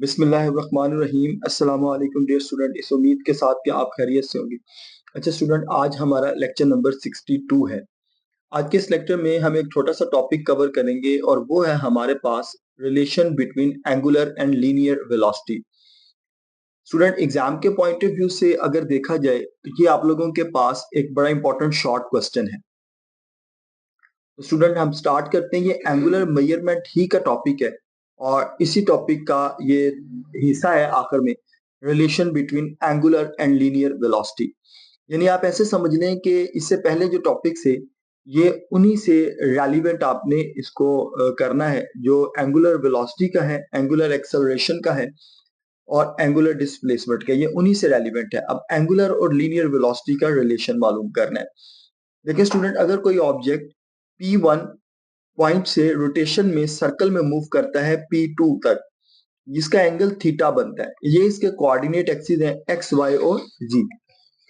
बिस्मिल्लाहिर्रहमानिर्रहीम। अस्सलाम वालेकुम डियर स्टूडेंट। इस उम्मीद के साथ कि आप खैरियत से होंगे। अच्छा स्टूडेंट, आज हमारा लेक्चर नंबर 62 है। आज के इस लेक्चर में हम एक छोटा सा टॉपिक कवर करेंगे और वो है हमारे पास relation between angular and linear velocity. Student, exam के पॉइंट ऑफ व्यू से अगर देखा जाए तो ये आप लोगों के पास एक बड़ा इंपॉर्टेंट शॉर्ट क्वेश्चन है। तो स्टूडेंट, हम स्टार्ट करते हैं। ये एंगुलर मेजरमेंट ही का टॉपिक है और इसी टॉपिक का ये हिस्सा है आखिर में, relation between angular and linear velocity. यानी आप ऐसे समझ लें कि इससे पहले जो टॉपिक्स है ये उन्हीं से रेलिवेंट आपने इसको करना है, जो एंगुलर वेलोसिटी का है, एंगुलर एक्सेलरेशन का है और एंगुलर डिस्प्लेसमेंट का, ये उन्हीं से रेलिवेंट है। अब एंगुलर और लीनियर वेलोसिटी का रिलेशन मालूम करना है। देखिए स्टूडेंट, अगर कोई ऑब्जेक्ट P1 पॉइंट से रोटेशन में सर्कल में मूव करता है P2 तक, जिसका एंगल थीटा बनता है, ये इसके कोऑर्डिनेट एक्सिस हैं एक्स वाई और जी।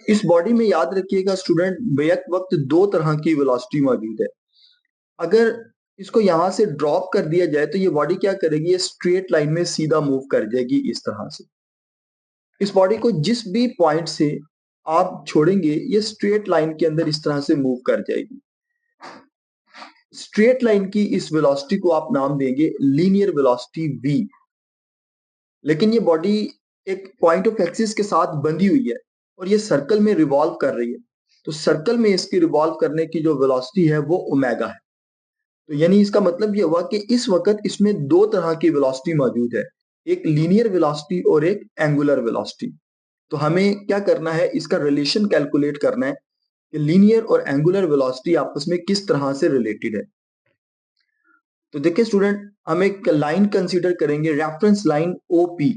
इस बॉडी में याद रखिएगा स्टूडेंट, बेक वक्त दो तरह की वेलोसिटी मौजूद है। अगर इसको यहां से ड्रॉप कर दिया जाए तो ये बॉडी क्या करेगी, ये स्ट्रेट लाइन में सीधा मूव कर जाएगी इस तरह से। इस बॉडी को जिस भी पॉइंट से आप छोड़ेंगे ये स्ट्रेट लाइन के अंदर इस तरह से मूव कर जाएगी। स्ट्रेट लाइन की इस वेलोसिटी को आप नाम देंगे लीनियर वेलोसिटी v। लेकिन ये बॉडी एक पॉइंट ऑफ एक्सिस के साथ बंधी हुई है और ये सर्कल में रिवॉल्व कर रही है। तो सर्कल में इसकी रिवॉल्व करने की जो वेलोसिटी है वो ओमेगा है। तो यानी इसका मतलब ये हुआ कि इस वक्त इसमें दो तरह की वेलोसिटी मौजूद है, एक लीनियर वेलोसिटी और एक एंगुलर वेलोसिटी। तो हमें क्या करना है, इसका रिलेशन कैलकुलेट करना है कि लीनियर और एंगुलर वेलोसिटी आपस में किस तरह से रिलेटेड है। तो देखिए स्टूडेंट, हम एक लाइन कंसीडर करेंगे, रेफरेंस लाइन OP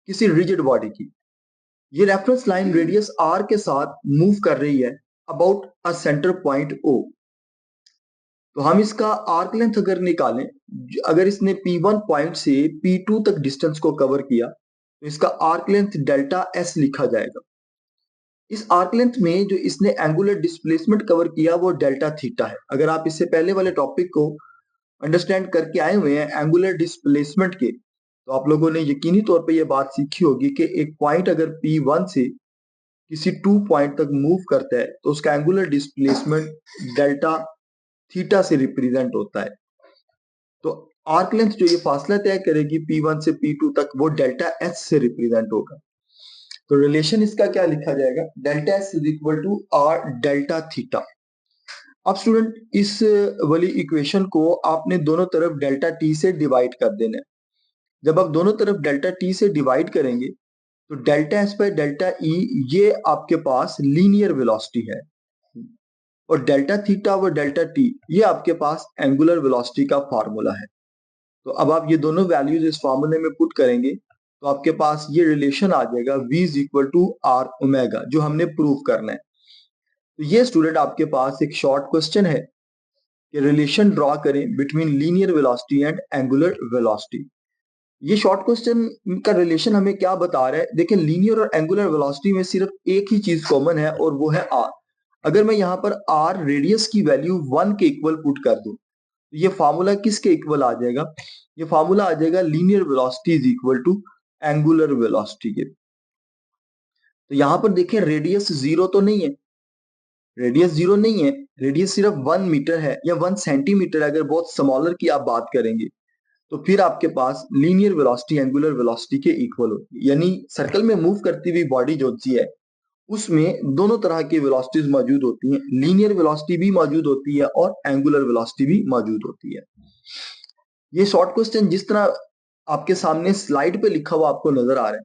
किसी रिजिड बॉडी की। ये रेफरेंस लाइन रेडियस r के साथ मूव कर रही है about a centre point O। तो हम इसका आर्क लेंथ अगर निकालें, अगर इसने P1 पॉइंट से P2 तक डिस्टेंस को कवर किया तो इसका आर्क लेंथ डेल्टा S लिखा जाएगा। इस आर्क लेंथ में जो इसने एंगुलर डिस्प्लेसमेंट कवर किया वो डेल्टा थीटा है। अगर आप इससे पहले वाले टॉपिक को अंडरस्टैंड करके आए हुए हैं एंगुलर डिस्प्लेसमेंट के, तो आप लोगों ने यकीनी तौर पे ये बात सीखी होगी कि एक पॉइंट अगर P1 से किसी 2 पॉइंट तक मूव करता है तो उसका एंगुलर डिस्प्लेसमेंट डेल्टा थीटा से रिप्रेजेंट होता है। तो आर्क लेंथ जो ये फासला तय करेगी P1 से P2 तक, वो डेल्टा S से रिप्रेजेंट होगा। तो रिलेशन इसका क्या लिखा जाएगा, delta S is equal to R delta theta. अब स्टूडेंट, इस वाली इक्वेशन को आपने दोनों तरफ डेल्टा टी से डिवाइड कर देना है। जब आप दोनों तरफ डेल्टा टी से डिवाइड करेंगे तो delta S by delta E ये आपके पास लीनियर वेलोसिटी है और डेल्टा थीटा व डेल्टा टी ये आपके पास एंगुलर वेलोसिटी का फार्मूला है। तो अब आप ये दोनों वैल्यूज इस फार्मूले में पुट करेंगे तो आपके पास ये रिलेशन आ जाएगा v is equal to R omega, जो हमने प्रूव करना है। तो ये स्टूडेंट आपके पास एक शॉर्ट क्वेश्चन है कि रिलेशन ड्रॉ करें between linear velocity and angular velocity. ये शॉर्ट क्वेश्चन का रिलेशन हमें क्या बता रहा है, देखिए लीनियर और एंगुलर वेलोसिटी में सिर्फ एक ही चीज कॉमन है और वो है r। अगर मैं यहाँ पर r रेडियस की वैल्यू 1 के इक्वल पुट कर दूं तो ये फार्मूला किसके इक्वल आ जाएगा, ये फार्मूला आ जाएगा linear velocity is equal to angular velocity के। तो यहाँ पर देखिए रेडियस जीरो तो नहीं है, रेडियस जीरो नहीं है, रेडियस सिर्फ 1 मीटर है या 1 सेंटीमीटर। अगर बहुत स्मॉलर की आप बात करेंगे तो फिर आपके पास लीनियर वेलोसिटी एंगुलर वेलोसिटी के इक्वल होती है। यानी सर्कल में मूव करती हुई बॉडी जो सी है उसमें दोनों तरह की वेलोसिटीज मौजूद होती हैं, लीनियर वेलोसिटी भी मौजूद होती है और एंगुलर वेलोसिटी भी मौजूद होती है। ये शॉर्ट क्वेश्चन जिस तरह आपके सामने स्लाइड पे लिखा हुआ आपको नजर आ रहा है,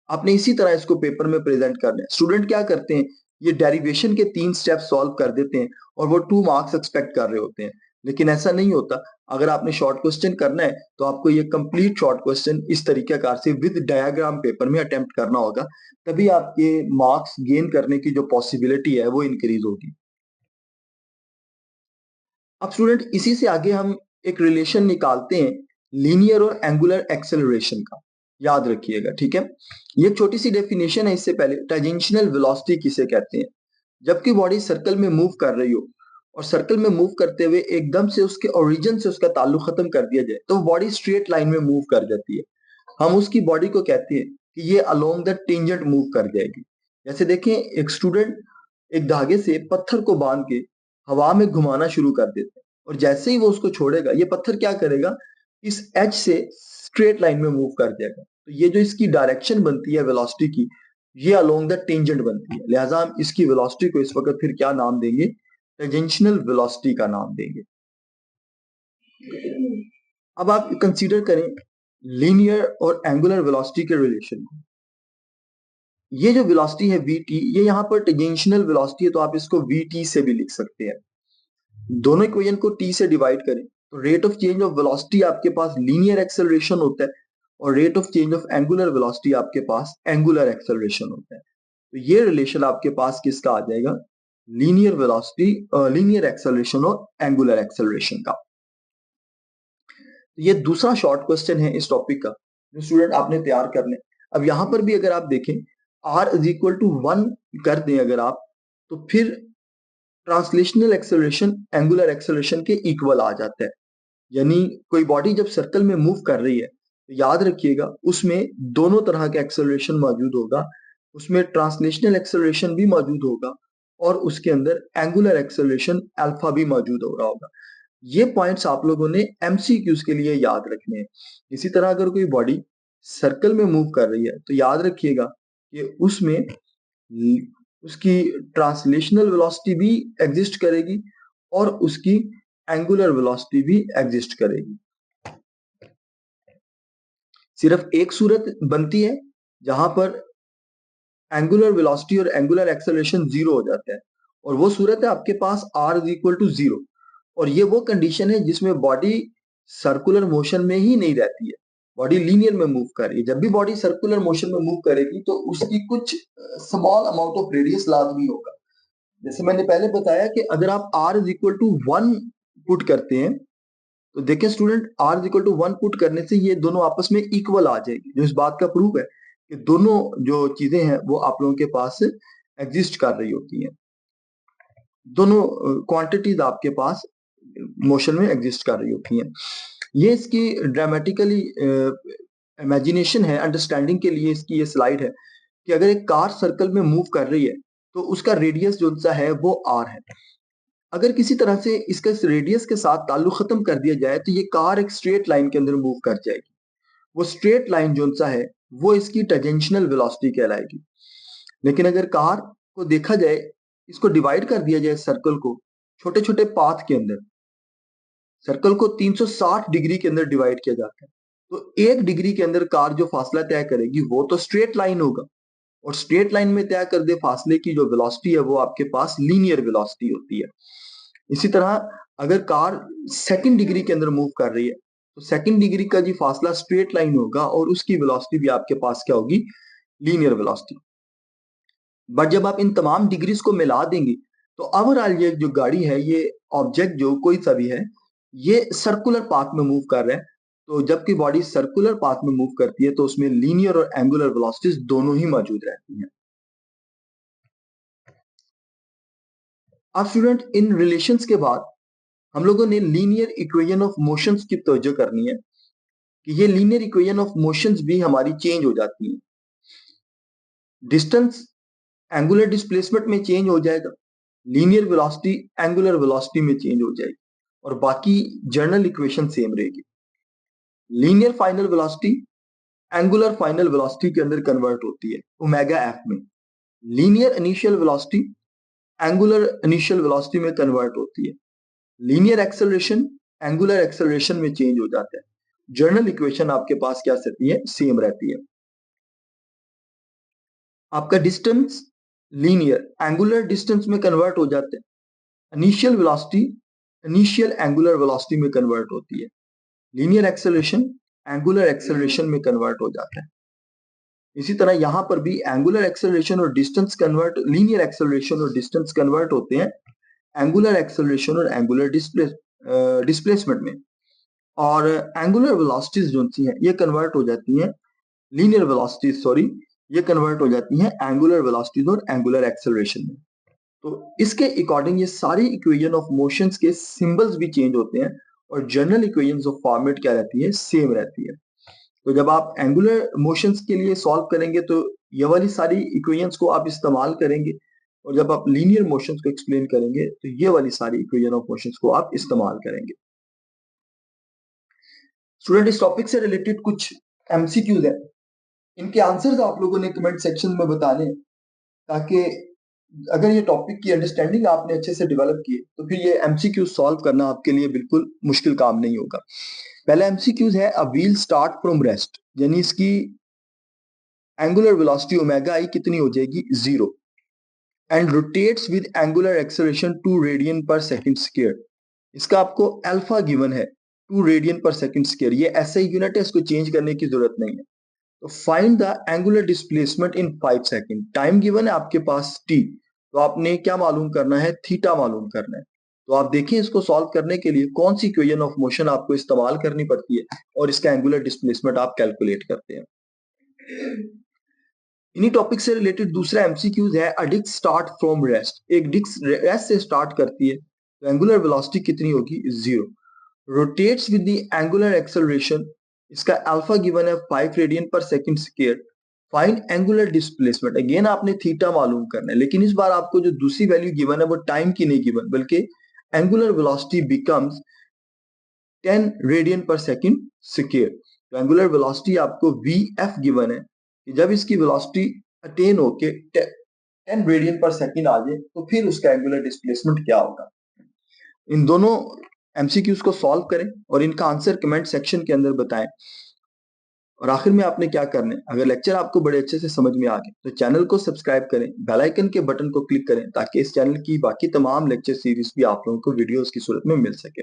आपने इसी तरह इसको पेपर में प्रेजेंट करना है। स्टूडेंट क्या करते हैं, ये डेरिवेशन के 3 स्टेप सॉल्व कर देते हैं और वो 2 मार्क्स एक्सपेक्ट कर रहे होते हैं, लेकिन ऐसा नहीं होता। अगर आपने शॉर्ट क्वेश्चन करना है तो आपको ये कंप्लीट शॉर्ट क्वेश्चन इस तरीकेकार से विद डायग्राम पेपर में अटेम्प्ट करना होगा, तभी आपके मार्क्स गेन करने की जो पॉसिबिलिटी है वो इंक्रीज होगी। अब स्टूडेंट, इसी से आगे हम एक रिलेशन निकालते हैं लीनियर और एंगुलर एक्सेलरेशन का, याद रखिएगा, ठीक है। ये छोटी सी डेफिनेशन है इससे पहले, टेंजेंशियल वेलोसिटी किसे कहते हैं, जबकि बॉडी सर्कल में मूव कर रही हो और सर्कल में मूव करते हुए एकदम से उसके ओरिजिन से उसका ताल्लुक खत्म कर दिया जाए तो बॉडी स्ट्रेट लाइन में मूव कर जाती है। हम उसकी बॉडी को कहते हैं कि ये अलोंग द टेंजेंट मूव कर जाएगी। जैसे देखें, एक स्टूडेंट एक धागे से पत्थर को बांध के हवा में घुमाना शुरू कर देते हैं, और जैसे ही वो उसको छोड़ेगा, ये पत्थर क्या करेगा, इस एच से स्ट्रेट लाइन में मूव कर जाएगा। तो ये जो इसकी डायरेक्शन बनती है वेलोसिटी की, ये अलोंग द टेंजेंट बनती है। लिहाजा हम इसकी वेलोसिटी को इस वक्त फिर क्या नाम देंगे, टेंजेंशियल वेलोसिटी का नाम देंगे। अब आप कंसीडर करें लीनियर और एंगुलर वेलोसिटी के रिलेशन को। ये जो वेलोसिटी है vt, ये यहाँ पर टेंजेंशियल वेलोसिटी है, तो आप इसको vt से भी लिख सकते हैं। दोनों इक्वेशन को t से डिवाइड करें तो rate of change of velocity आपके पास लीनियर एक्सेलरेशन होता है, और rate of change of angular velocity आपके पास एंगुलर एक्सेलरेशन होता है। तो ये रिलेशन आपके पास किसका आ जाएगा, लीनियर वेलोसिटी, लीनियर एक्सेलरेशन और एंगुलर एक्सेलरेशन का। ये दूसरा शॉर्ट क्वेश्चन है इस टॉपिक का जो स्टूडेंट आपने तैयार करने। अब यहां पर भी अगर आप देखें r इज इक्वल टू 1 कर दें अगर आप, तो फिर ट्रांसलेशनल एक्सेलरेशन एंगुलर एक्सेलरेशन के इक्वल आ जाता है। यानी कोई बॉडी जब सर्कल में मूव कर रही है तो याद रखिएगा उसमें दोनों तरह का एक्सेलरेशन मौजूद होगा, उसमें ट्रांसलेशनल एक्सेलरेशन भी मौजूद होगा और उसके अंदर एंगुलर एक्सेलरेशन अल्फा भी मौजूद हो रहा होगा। ये पॉइंट्स आप लोगों ने एमसीक्यूज के लिए याद रखने हैं। इसी तरह अगर कोई बॉडी सर्कल में मूव कर रही है तो याद रखिएगा कि उसमें उसकी ट्रांसलेशनल वेलोसिटी भी एग्जिस्ट करेगी और उसकी एंगुलर वेलोसिटी भी एग्जिस्ट करेगी। सिर्फ एक सूरत बनती है जहां पर एंगुलर वेलोसिटी और एंगुलर एक्सेलरेशन जीरो हो जाता है, और वो सूरत है आपके पास r इज इक्वल टू 0। और ये वो कंडीशन है जिसमें बॉडी सर्कुलर मोशन में ही नहीं रहती है, बॉडी लीनियर में मूव कर रही है। जब भी बॉडी सर्कुलर मोशन में मूव करेगी तो उसकी कुछ स्मॉल अमाउंट ऑफ रेडियस लाजमी होगा। जैसे मैंने पहले बताया कि अगर आप r is equal to 1 put करते हैं तो देखें student, r is equal to 1 put करने से ये दोनों आपस में इक्वल आ जाएगी, जो इस बात का प्रूफ है कि दोनों जो चीजें हैं वो आप लोगों के पास एग्जिस्ट कर रही होती हैं, दोनों क्वांटिटीज आपके पास मोशन में एग्जिस्ट कर रही होती हैं। ये इसकी ड्रामेटिकली इमेजिनेशन है, अंडरस्टैंडिंग के लिए इसकी ये स्लाइड है कि अगर एक कार सर्कल में मूव कर रही है तो उसका रेडियस जो सा है वो r है। अगर किसी तरह से इसका इस रेडियस के साथ ताल्लुक खत्म कर दिया जाए तो ये कार एक स्ट्रेट लाइन के अंदर मूव कर जाएगी। वो स्ट्रेट लाइन जो सा है वो इसकी टेंजेंशियल वेलोसिटी कहलाएगी। लेकिन अगर कार को देखा जाए, इसको डिवाइड कर दिया जाए सर्कल को छोटे छोटे पाथ के अंदर, सर्कल को 360 डिग्री के अंदर डिवाइड किया जाता है, तो 1 डिग्री के अंदर कार जो फासला तय करेगी वो तो स्ट्रेट लाइन होगा, और स्ट्रेट लाइन में तय कर दे फासले की जो वेलोसिटी है वो आपके पास लीनियर वेलोसिटी होती है। इसी तरह अगर कार सेकंड डिग्री के अंदर मूव कर रही है तो सेकंड डिग्री का जी फासला स्ट्रेट लाइन होगा और उसकी वेलोसिटी भी आपके पास क्या होगी, लीनियर वेलोसिटी। बट जब आप इन तमाम डिग्रीज को मिला देंगे तो ओवरऑल ये जो गाड़ी है, ये ऑब्जेक्ट जो कोई सा भी है, ये सर्कुलर पाथ में मूव कर रहा है। तो जबकि बॉडी सर्कुलर पाथ में मूव करती है तो उसमें लीनियर और एंगुलर वेलोसिटीज दोनों ही मौजूद रहती हैं। अब स्टूडेंट, इन रिलेशंस के बाद हम लोगों ने लीनियर इक्वेशन ऑफ मोशंस की तवज्जो करनी है कि ये लीनियर इक्वेशन ऑफ मोशंस भी हमारी चेंज हो जाती है। डिस्टेंस एंगुलर डिस्प्लेसमेंट में चेंज हो जाएगा, लीनियर वेलोसिटी एंगुलर वेलोसिटी में चेंज हो जाएगी, और बाकी जनरल इक्वेशन सेम रहेगी। Linear final velocity angular final velocity के अंदर कन्वर्ट होती है ओमेगा एफ में। Linear initial velocity angular initial velocity में कन्वर्ट होती है। लीनियर एक्सेलरेशन एंगुलर एक्सेलरेशन में चेंज हो जाता है। जनरल इक्वेशन आपके पास क्या रहती है, सेम रहती है। आपका डिस्टेंस लीनियर एंगुलर डिस्टेंस में कन्वर्ट हो जाते हैं। Initial velocity initial angular velocity में कन्वर्ट होती है। लीनियर एक्सेलरेशन एंगुलर एक्सेलरेशन में कन्वर्ट हो जाता है। इसी तरह यहां पर भी एंगुलर एक्सेलरेशन और डिस्टेंस कन्वर्ट, लीनियर एक्सेलरेशन और डिस्टेंस कन्वर्ट होते हैं एंगुलर एक्सेलरेशन और एंगुलर डिस्प्लेसमेंट में, और एंगुलर वेलोसिटीज जो सी हैं ये कन्वर्ट हो जाती हैं, लीनियर वेलोसिटीज सॉरी, ये कन्वर्ट हो जाती हैं एंगुलर वेलोसिटीज और एंगुलर एक्सेलरेशन में। तो इसके अकॉर्डिंग ये सारी इक्वेशन ऑफ मोशंस के सिंबल्स भी चेंज होते हैं और जनरल इक्वेशंस ऑफ फॉर्मेट क्या रहती है, सेम रहती है। तो जब आप एंगुलर मोशंस के लिए सॉल्व करेंगे तो ये वाली सारी इक्वेशंस को आप इस्तेमाल करेंगे, और जब आप लीनियर मोशंस को एक्सप्लेन करेंगे तो ये वाली सारी इक्वेशन ऑफ मोशंस को आप इस्तेमाल करेंगे। स्टूडेंट, इस टॉपिक से रिलेटेड कुछ एमसीक्यूज है, इनके आंसर्स आप लोगों ने कमेंट सेक्शन में बताने, ताकि अगर ये टॉपिक की अंडरस्टैंडिंग आपने अच्छे से डेवलप की तो फिर ये एमसीक्यू सॉल्व करना आपके लिए बिल्कुल मुश्किल काम नहीं होगा। पहला एमसीक्यूज है, a wheel start from rest, यानी इसकी एंगुलर वेलोसिटी ओमेगा आई कितनी हो जाएगी, 0, and rotates with angular acceleration 2 radian पर सेकंड स्क्वायर। इसका आपको अल्फा गिवन है 2 रेडियन पर सेकंड स्क्वायर, ये ऐसा ही यूनिट है, इसको चेंज करने की जरूरत नहीं है। तो find the angular displacement in 5 second, time given है आपके पास t, तो आपने क्या मालूम करना है, थीटा मालूम करना है। तो आप देखिए इसको सॉल्व करने के लिए कौन सी इक्वेशन ऑफ मोशन आपको इस्तेमाल करनी पड़ती है और इसका एंगुलर डिस्प्लेसमेंट आप कैलकुलेट करते हैं। इन्हीं टॉपिक से रिलेटेड दूसरा एमसीक्यूज है, अ डिस्क स्टार्ट फ्रॉम रेस्ट, एक डिस्क रेस्ट से स्टार्ट करती है तो एंगुलर वेलोसिटी कितनी होगी, 0, rotates with the angular acceleration, इसका अल्फा गिवन है 5 रेडियन पर second square, find angular displacement, again आपने थीटा मालूम करना है, लेकिन इस बार आपको जो दूसरी वैल्यू गिवन है वो टाइम की नहीं गिवन, बल्कि एंगुलर वेलोसिटी बिकम्स 10 रेडियन पर सेकंड स्क्वायर। तो एंगुलर वेलोसिटी आपको वी एफ गिवन है कि जब इसकी वेलोसिटी अटेन होके 10 रेडियन पर सेकंड आ जाए तो फिर उसका एंगुलर डिस्प्लेसमेंट क्या होगा। इन दोनों एमसीक्यूज को सॉल्व करें और इनका आंसर कमेंट सेक्शन के अंदर बताएं। और आखिर में आपने क्या करना है, अगर लेक्चर आपको बड़े अच्छे से समझ में आ गए तो चैनल को सब्सक्राइब करें, बेल आइकन के बटन को क्लिक करें, ताकि इस चैनल की बाकी तमाम लेक्चर सीरीज भी आप लोगों को वीडियोस की सूरत में मिल सके।